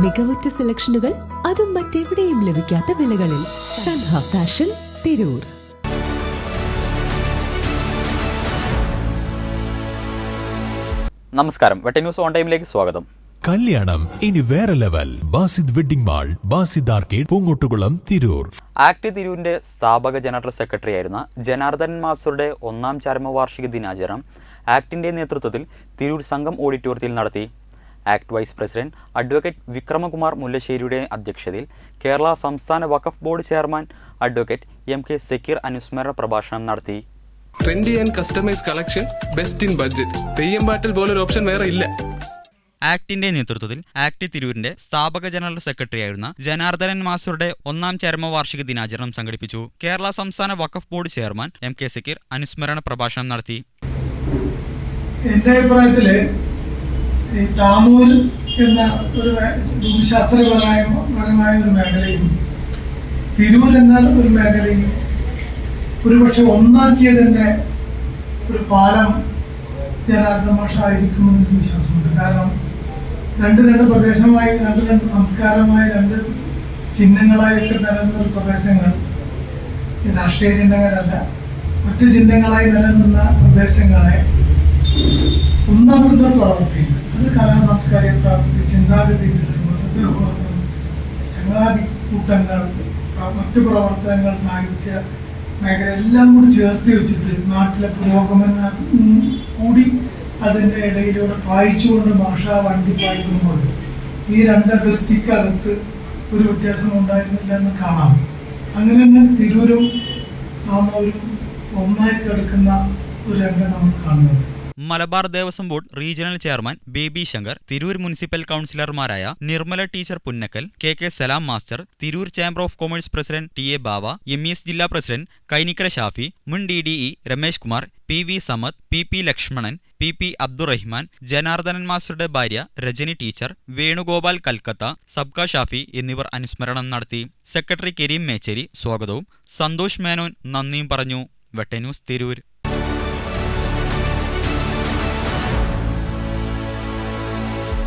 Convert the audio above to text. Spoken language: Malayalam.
മികവുറ്റ സെലക്ഷനുകൾ, അതും മറ്റെവിടെയും ലഭിക്കാത്ത വിലകളിൽ. സൻഹ ഫാഷൻ, തിരൂർ. നമസ്കാരം, വെട്ട ന്യൂസ് ഓൺ ടൈമിലേക്ക് സ്വാഗതം. കല്യാണം ഇനി വേറെ level. Basid wedding mall, Basid arcade, Poongottukulam, Tirur. ACT തിരൂരിന്റെ സ്ഥാപക ജനറൽ സെക്രട്ടറിയായിരുന്ന ജനാർദ്ദനൻ മാസ്റ്ററുടെ 1ാം ചരമവാർഷിക ദിനാചരണം ആക്ടിന്റെ നേതൃത്വത്തിൽ തിരൂർ സംഘം ഓഡിറ്റോറിയത്തിൽ നടത്തി. ACT vice president advocate Vikramakumar മുല്ലശ്ശേരിയുടെ അധ്യക്ഷതയിൽ കേരള സംസ്ഥാന Waqf board chairman advocate MK Zakir അനുസ്മരണ പ്രഭാഷണം നടത്തി. Trendy and customise collection, best in budget. Theyyam പാട്ടിൽ പോലൊരു ഓപ്ഷൻ വേറെ ഇല്ല. ആക്ടിന്റെ നേതൃത്വത്തിൽ ആക്ട് തിരൂരിന്റെ സ്ഥാപക ജനറൽ സെക്രട്ടറിയായിരുന്ന ജനാർദ്ദനൻ മാസ്റ്ററുടെ 1ാം ചരമവാർഷിക ദിനാചരണം സംഘടിപ്പിച്ചു. കേരള സംസ്ഥാന Waqf board chairman MK Zakir അനുസ്മരണ പ്രഭാഷണം നടത്തി. എൻ്റെ അഭിപ്രായത്തില് താനൂർ എന്ന ഒരു ഭൂമിശാസ്ത്രപരമായ ഒരു മേഖലയും തിരൂർ എന്ന ഒരു മേഖലയും ഒരുപക്ഷെ ഒന്നാക്കിയതിൻ്റെ ഒരു പാലം ജനാർദ്ദന മാഷായിരിക്കുമെന്ന് എനിക്ക് വിശ്വാസമുണ്ട്. കാരണം രണ്ട് പ്രദേശമായി, രണ്ട് സംസ്കാരമായി, 2 ചിഹ്നങ്ങളായിട്ട് നിലനിന്ന പ്രദേശങ്ങൾ, രാഷ്ട്രീയ ചിഹ്നങ്ങളല്ല, മറ്റ് ചിഹ്നങ്ങളായി നിലനിന്ന പ്രദേശങ്ങളെ ഒന്നാക്കുന്ന പ്രവൃത്തിയുണ്ട്. അത് കലാ സാംസ്കാരിക പ്രവൃത്തി, ചിന്താഗതികൾ, മതസൗഹാർദ്ദം, ചങ്ങാതി കൂട്ടങ്ങൾ, മറ്റു പ്രവർത്തനങ്ങൾ, സാഹിത്യ മേഖല എല്ലാം കൂടി ചേർത്ത് വെച്ചിട്ട് നാട്ടിലെ പുരോഗമനം കൂടി അതിൻ്റെ ഇടയിലൂടെ പായിച്ചുകൊണ്ട് ഭാഷാ വണ്ടി പായിക്കുമ്പോൾ ഈ 2 അതിർത്തിക്കകത്ത് ഒരു വ്യത്യാസം ഉണ്ടായിരുന്നില്ല എന്ന് കാണാം. അങ്ങനെ തന്നെ തിരൂരും താനൂരും ഒന്നായി കിടക്കുന്ന ഒരു രംഗം നമ്മൾ കാണുന്നത്. Malabar Devaswom board regional chairman Baby Shankar, Tirur municipal കൗൺസിലർമാരായ Nirmala teacher Punnakkal, KK Salam master, Tirur chamber of commerce president TA Bava, MES ജില്ലാ പ്രസിഡന്റ് കൈനിക്കര ഷാഫി, മുൻ DDE Ramesh Kumar, PV Samad, PP Lakshmanan, PP Abdurahiman, Janardhanan മാസ്റ്ററുടെ ഭാര്യ രജനി ടീച്ചർ, വേണുഗോപാൽ കൽക്കത്ത, സബ്ക ഷാഫി എന്നിവർ അനുസ്മരണം നടത്തി. സെക്രട്ടറി കരീം മേച്ചേരി സ്വാഗതവും സന്തോഷ് മേനോൻ നന്ദിയും പറഞ്ഞു. വെട്ട ന്യൂസ്, തിരൂർ.